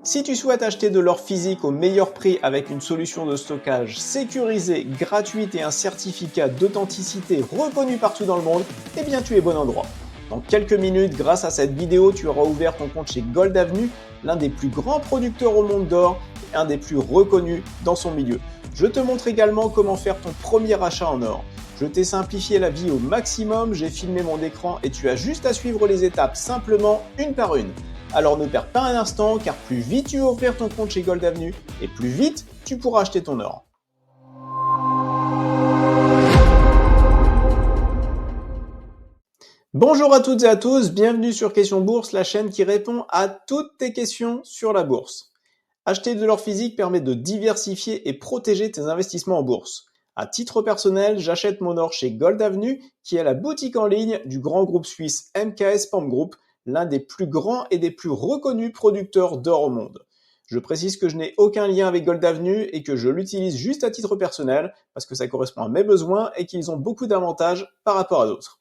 Si tu souhaites acheter de l'or physique au meilleur prix avec une solution de stockage sécurisée, gratuite et un certificat d'authenticité reconnu partout dans le monde, eh bien tu es au bon endroit. Dans quelques minutes, grâce à cette vidéo, tu auras ouvert ton compte chez Gold Avenue, l'un des plus grands producteurs au monde d'or et un des plus reconnus dans son milieu. Je te montre également comment faire ton premier achat en or. Je t'ai simplifié la vie au maximum, j'ai filmé mon écran et tu as juste à suivre les étapes simplement une par une. Alors ne perds pas un instant car plus vite tu vas ouvrir ton compte chez Gold Avenue et plus vite tu pourras acheter ton or. Bonjour à toutes et à tous, bienvenue sur Question Bourse, la chaîne qui répond à toutes tes questions sur la bourse. Acheter de l'or physique permet de diversifier et protéger tes investissements en bourse. À titre personnel, j'achète mon or chez Gold Avenue, qui est la boutique en ligne du grand groupe suisse MKS Pump Group, l'un des plus grands et des plus reconnus producteurs d'or au monde. Je précise que je n'ai aucun lien avec Gold Avenue et que je l'utilise juste à titre personnel parce que ça correspond à mes besoins et qu'ils ont beaucoup d'avantages par rapport à d'autres.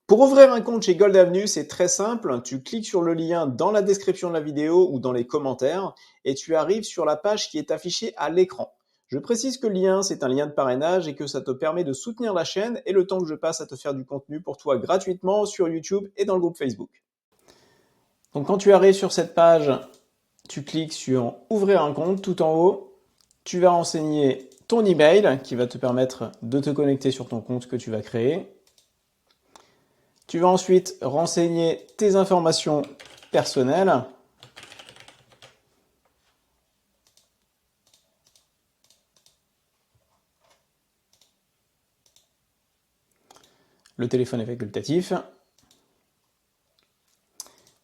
Pour ouvrir un compte chez Gold Avenue, c'est très simple. Tu cliques sur le lien dans la description de la vidéo ou dans les commentaires et tu arrives sur la page qui est affichée à l'écran. Je précise que le lien, c'est un lien de parrainage et que ça te permet de soutenir la chaîne et le temps que je passe à te faire du contenu pour toi gratuitement sur YouTube et dans le groupe Facebook. Donc quand tu arrives sur cette page, tu cliques sur « Ouvrir un compte » tout en haut. Tu vas renseigner ton email qui va te permettre de te connecter sur ton compte que tu vas créer. Tu vas ensuite renseigner tes informations personnelles. Le téléphone est facultatif.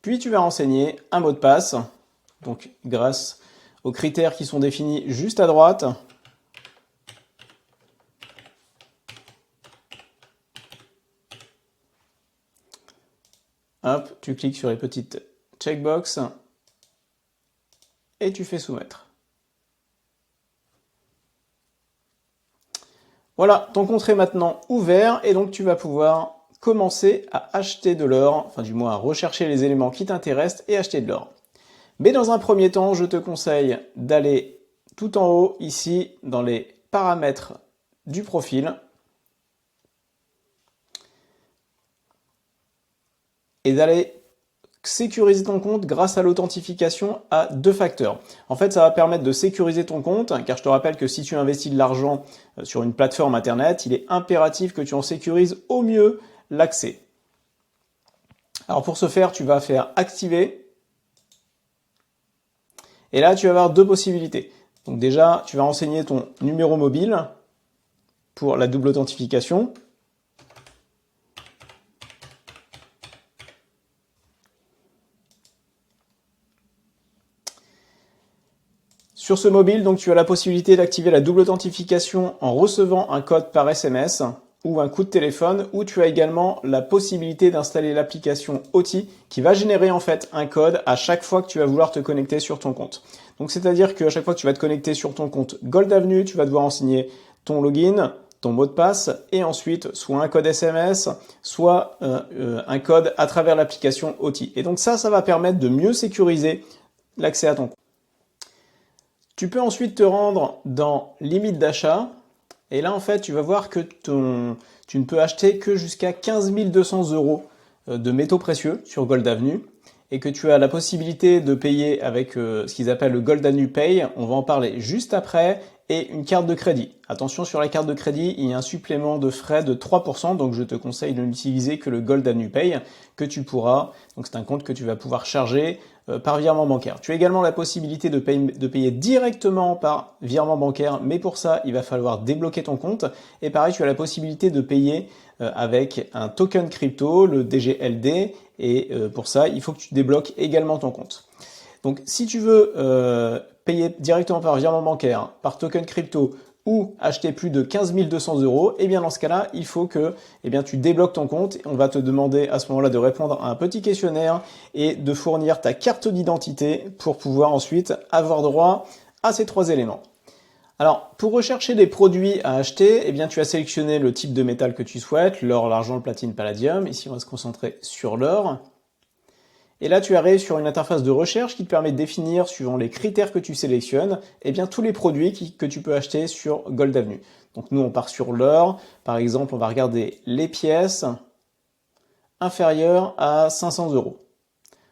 Puis tu vas renseigner un mot de passe, donc grâce aux critères qui sont définis juste à droite. Hop, tu cliques sur les petites checkbox et tu fais soumettre. Voilà, ton compte est maintenant ouvert et donc tu vas pouvoir commencer à acheter de l'or, enfin du moins à rechercher les éléments qui t'intéressent et acheter de l'or. Mais dans un premier temps, je te conseille d'aller tout en haut ici dans les paramètres du profil et d'aller sécuriser ton compte grâce à l'authentification à 2 facteurs. En fait, ça va permettre de sécuriser ton compte, car je te rappelle que si tu investis de l'argent sur une plateforme internet, il est impératif que tu en sécurises au mieux l'accès. Alors pour ce faire, tu vas faire activer. Et là, tu vas avoir 2 possibilités. Donc déjà, tu vas renseigner ton numéro mobile pour la double authentification. Sur ce mobile, donc, tu as la possibilité d'activer la double authentification en recevant un code par SMS ou un coup de téléphone, ou tu as également la possibilité d'installer l'application OTI qui va générer en fait un code à chaque fois que tu vas vouloir te connecter sur ton compte. Donc c'est-à-dire qu'à chaque fois que tu vas te connecter sur ton compte Gold Avenue, tu vas devoir renseigner ton login, ton mot de passe et ensuite soit un code SMS, soit un code à travers l'application OTI. Et donc ça va permettre de mieux sécuriser l'accès à ton compte. Tu peux ensuite te rendre dans limite d'achat et là en fait tu vas voir que tu ne peux acheter que jusqu'à 15 200 € de métaux précieux sur Gold Avenue et que tu as la possibilité de payer avec ce qu'ils appellent le Gold Avenue Pay, on va en parler juste après, et une carte de crédit. Attention, sur la carte de crédit, il y a un supplément de frais de 3%, donc je te conseille de n'utiliser que le Gold Avenue Pay que tu pourras, donc c'est un compte que tu vas pouvoir charger par virement bancaire. Tu as également la possibilité de payer directement par virement bancaire, mais pour ça, il va falloir débloquer ton compte. Et pareil, tu as la possibilité de payer avec un token crypto, le DGLD, et pour ça, il faut que tu débloques également ton compte. Donc si tu veux payer directement par virement bancaire, par token crypto ou acheter plus de 15 200 €, et bien dans ce cas-là, il faut que tu débloques ton compte. On va te demander à ce moment-là de répondre à un petit questionnaire et de fournir ta carte d'identité pour pouvoir ensuite avoir droit à ces 3 éléments. Alors, pour rechercher des produits à acheter, tu as sélectionné le type de métal que tu souhaites, l'or, l'argent, le platine, palladium. Ici, on va se concentrer sur l'or. Et là, tu arrives sur une interface de recherche qui te permet de définir, suivant les critères que tu sélectionnes, eh bien, tous les produits que tu peux acheter sur Gold Avenue. Donc nous, on part sur l'or. Par exemple, on va regarder les pièces inférieures à 500 €.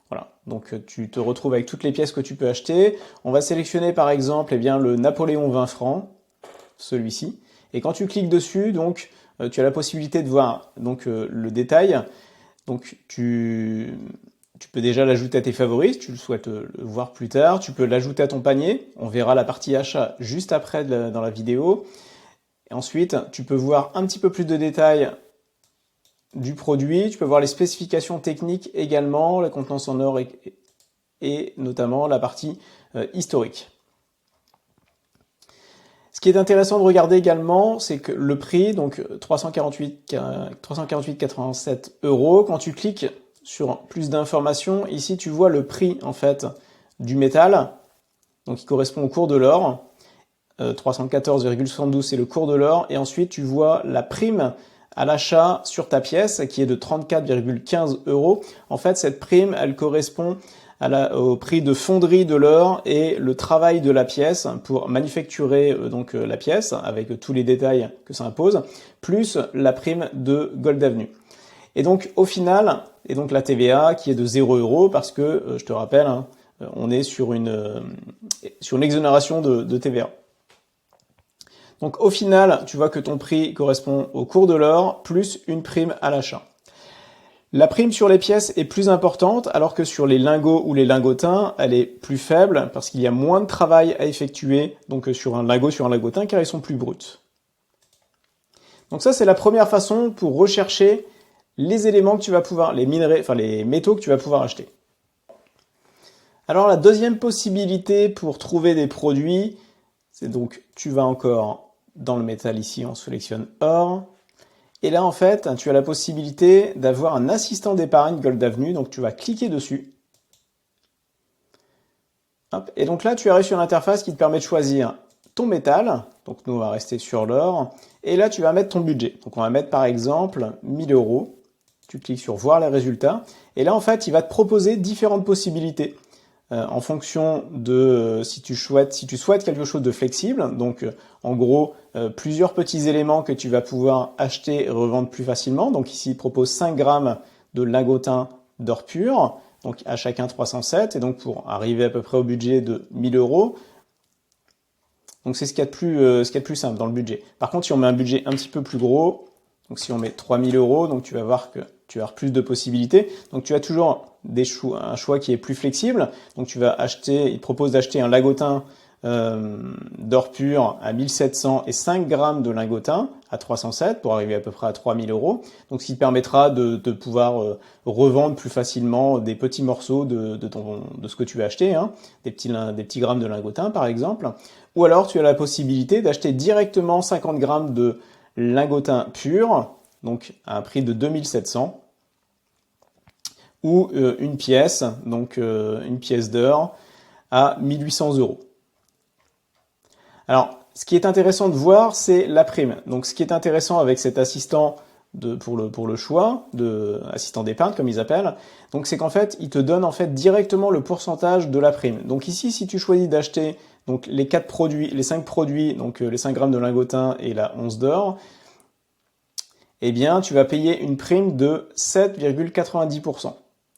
Voilà, donc tu te retrouves avec toutes les pièces que tu peux acheter. On va sélectionner par exemple eh bien, le Napoléon 20 francs, celui-ci. Et quand tu cliques dessus, donc, tu as la possibilité de voir donc, le détail. Donc tu peux déjà l'ajouter à tes favoris si tu le souhaites le voir plus tard. Tu peux l'ajouter à ton panier. On verra la partie achat juste après dans la vidéo. Et ensuite, tu peux voir un petit peu plus de détails du produit. Tu peux voir les spécifications techniques également, la contenance en or et notamment la partie historique. Ce qui est intéressant de regarder également, c'est que le prix, donc 348,87 €, quand tu cliques sur plus d'informations, ici tu vois le prix en fait du métal, donc qui correspond au cours de l'or. 314,72 c'est le cours de l'or, et ensuite tu vois la prime à l'achat sur ta pièce qui est de 34,15 €. En fait, cette prime, elle correspond au prix de fonderie de l'or et le travail de la pièce pour manufacturer donc la pièce avec tous les détails que ça impose, plus la prime de Gold Avenue. Et donc au final, et donc la TVA qui est de 0 € parce que, je te rappelle, hein, on est sur une exonération de TVA. Donc au final, tu vois que ton prix correspond au cours de l'or plus une prime à l'achat. La prime sur les pièces est plus importante, alors que sur les lingots ou les lingotins, elle est plus faible parce qu'il y a moins de travail à effectuer donc sur un lingotin, car ils sont plus bruts. Donc ça, c'est la première façon pour rechercher les éléments que tu vas pouvoir, les métaux que tu vas pouvoir acheter. Alors la deuxième possibilité pour trouver des produits, c'est donc tu vas encore dans le métal ici, on sélectionne or. Et là, en fait, tu as la possibilité d'avoir un assistant d'épargne Gold Avenue. Donc, tu vas cliquer dessus. Hop. Et donc là, tu arrives sur l'interface qui te permet de choisir ton métal. Donc, nous, on va rester sur l'or. Et là, tu vas mettre ton budget. Donc, on va mettre, par exemple, 1000 €. Tu cliques sur voir les résultats. Et là, en fait, il va te proposer différentes possibilités. En fonction de si tu souhaites quelque chose de flexible, donc en gros plusieurs petits éléments que tu vas pouvoir acheter et revendre plus facilement. Donc ici il propose 5 grammes de lingotin d'or pur, donc à chacun 307, et donc pour arriver à peu près au budget de 1000 €. Donc c'est ce qu'il y a de plus simple dans le budget. Par contre, si on met un budget un petit peu plus gros, donc si on met 3000 €, donc tu vas voir que tu vas avoir plus de possibilités. Donc tu as toujours un choix qui est plus flexible. Donc tu vas acheter, il propose d'acheter un lingotin d'or pur à 1700 et 5 grammes de lingotin à 307 pour arriver à peu près à 3000 €. Donc ce qui permettra de pouvoir revendre plus facilement des petits morceaux de ce que tu as acheté, hein, des petits grammes de lingotin par exemple. Ou alors tu as la possibilité d'acheter directement 50 grammes de lingotin pur, donc à un prix de 2700, ou une pièce, donc une pièce d'or à 1800 €. Alors, ce qui est intéressant de voir, c'est la prime. Donc, ce qui est intéressant avec cet assistant pour le choix, assistant d'épargne comme ils appellent, donc c'est qu'en fait, il te donne en fait directement le pourcentage de la prime. Donc ici, si tu choisis d'acheter donc les 5 produits, donc les 5 grammes de lingotin et la once d'or, eh bien, tu vas payer une prime de 7,90%.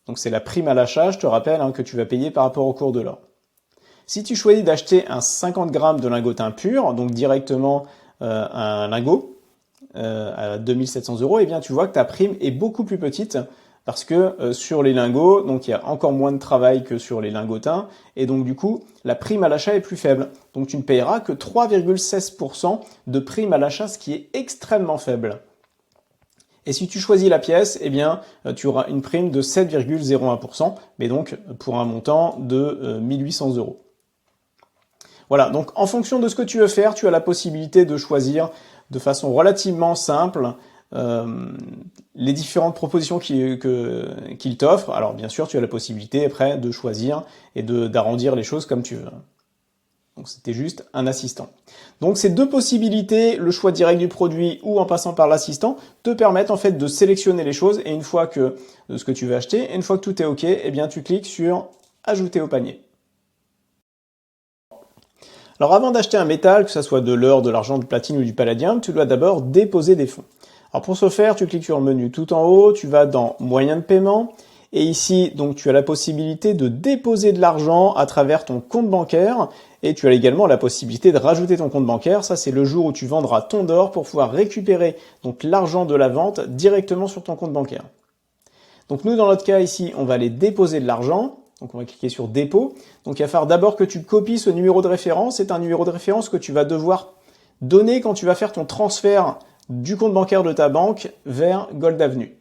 Donc c'est la prime à l'achat, je te rappelle, hein, que tu vas payer par rapport au cours de l'or. Si tu choisis d'acheter un 50 grammes de lingotin pur, donc directement un lingot à 2700 €, eh bien tu vois que ta prime est beaucoup plus petite parce que sur les lingots, donc il y a encore moins de travail que sur les lingotins, et donc du coup, la prime à l'achat est plus faible. Donc tu ne payeras que 3,16% de prime à l'achat, ce qui est extrêmement faible. Et si tu choisis la pièce, eh bien, tu auras une prime de 7,01%, mais donc pour un montant de 1800 €. Voilà, donc en fonction de ce que tu veux faire, tu as la possibilité de choisir de façon relativement simple les différentes propositions qu'il t'offre. Alors bien sûr, tu as la possibilité après de choisir et d'arrondir les choses comme tu veux. Donc c'était juste un assistant. Donc ces deux possibilités, le choix direct du produit ou en passant par l'assistant, te permettent en fait de sélectionner les choses et une fois que ce que tu veux acheter, et une fois que tout est OK, eh bien tu cliques sur ajouter au panier. Alors avant d'acheter un métal, que ce soit de l'or, de l'argent, du platine ou du palladium, tu dois d'abord déposer des fonds. Alors pour ce faire, tu cliques sur le menu tout en haut, tu vas dans moyens de paiement et ici donc tu as la possibilité de déposer de l'argent à travers ton compte bancaire et tu as également la possibilité de rajouter ton compte bancaire. Ça c'est le jour où tu vendras ton or pour pouvoir récupérer donc l'argent de la vente directement sur ton compte bancaire. Donc nous dans notre cas ici, on va aller déposer de l'argent. Donc on va cliquer sur dépôt. Donc il va falloir d'abord que tu copies ce numéro de référence. C'est un numéro de référence que tu vas devoir donner quand tu vas faire ton transfert du compte bancaire de ta banque vers Gold Avenue.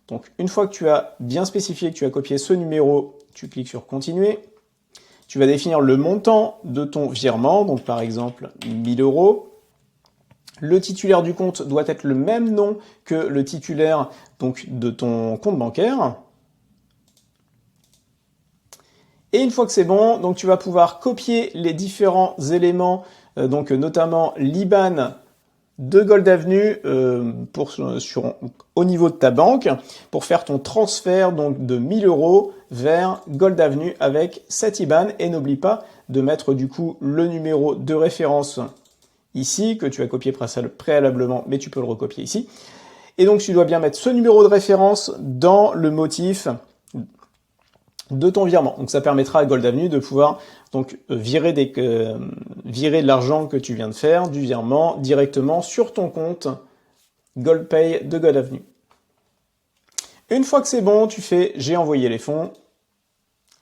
Donc une fois que tu as bien spécifié que tu as copié ce numéro, tu cliques sur continuer. Tu vas définir le montant de ton virement, donc par exemple 1000 €. Le titulaire du compte doit être le même nom que le titulaire donc, de ton compte bancaire. Et une fois que c'est bon, donc tu vas pouvoir copier les différents éléments, donc notamment l'IBAN de Gold Avenue au niveau de ta banque pour faire ton transfert donc de 1000 € vers Gold Avenue avec cet IBAN. Et n'oublie pas de mettre du coup le numéro de référence ici que tu as copié préalablement, mais tu peux le recopier ici. Et donc tu dois bien mettre ce numéro de référence dans le motif de ton virement. Donc ça permettra à Gold Avenue de pouvoir donc virer de l'argent que tu viens de faire du virement directement sur ton compte GoldPay de Gold Avenue. Une fois que c'est bon, tu fais j'ai envoyé les fonds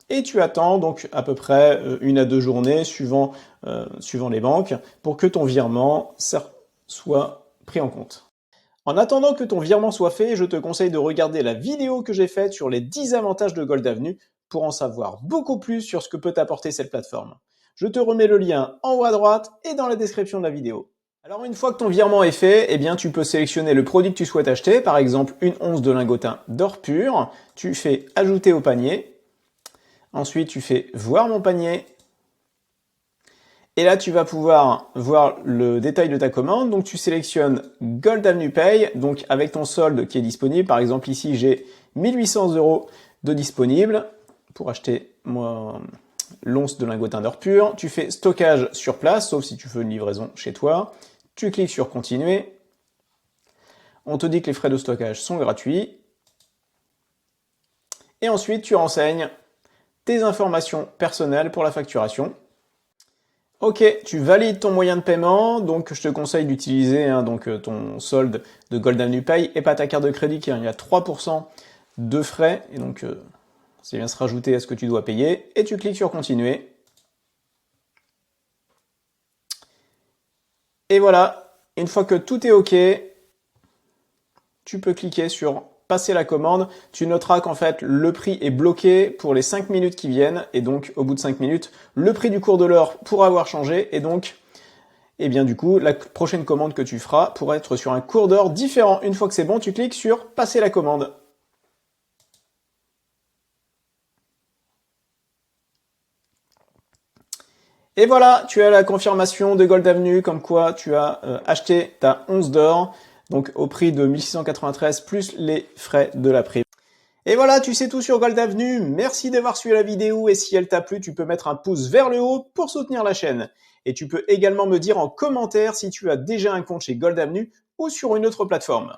et tu attends donc à peu près 1 à 2 journées suivant les banques pour que ton virement soit pris en compte. En attendant que ton virement soit fait, je te conseille de regarder la vidéo que j'ai faite sur les 10 avantages de Gold Avenue pour en savoir beaucoup plus sur ce que peut t'apporter cette plateforme. Je te remets le lien en haut à droite et dans la description de la vidéo. Alors une fois que ton virement est fait, eh bien tu peux sélectionner le produit que tu souhaites acheter, par exemple une once de lingotin d'or pur, tu fais ajouter au panier, ensuite tu fais voir mon panier, et là, tu vas pouvoir voir le détail de ta commande. Donc, tu sélectionnes Gold Avenue Pay, donc avec ton solde qui est disponible. Par exemple, ici, j'ai 1800 € de disponible pour acheter l'once de lingotin d'or pur. Tu fais stockage sur place, sauf si tu veux une livraison chez toi. Tu cliques sur continuer. On te dit que les frais de stockage sont gratuits. Et ensuite, tu renseignes tes informations personnelles pour la facturation. Ok, tu valides ton moyen de paiement, donc je te conseille d'utiliser ton solde de Gold Avenue Pay et pas ta carte de crédit car il y a 3% de frais et donc ça vient se rajouter à ce que tu dois payer et tu cliques sur continuer. Et voilà, une fois que tout est ok, tu peux cliquer sur passer la commande. Tu noteras qu'en fait le prix est bloqué pour les 5 minutes qui viennent et donc au bout de 5 minutes, le prix du cours de l'or pourra avoir changé et donc eh bien du coup la prochaine commande que tu feras pourra être sur un cours d'or différent. Une fois que c'est bon, tu cliques sur passer la commande. Et voilà, tu as la confirmation de Gold Avenue comme quoi tu as acheté ta once d'or donc au prix de 1693 plus les frais de la prime. Et voilà, tu sais tout sur Gold Avenue. Merci d'avoir suivi la vidéo et si elle t'a plu, tu peux mettre un pouce vers le haut pour soutenir la chaîne. Et tu peux également me dire en commentaire si tu as déjà un compte chez Gold Avenue ou sur une autre plateforme.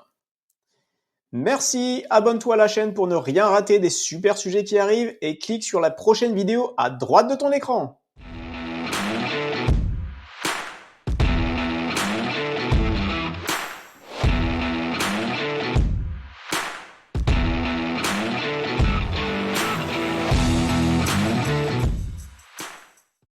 Merci, abonne-toi à la chaîne pour ne rien rater des super sujets qui arrivent et clique sur la prochaine vidéo à droite de ton écran.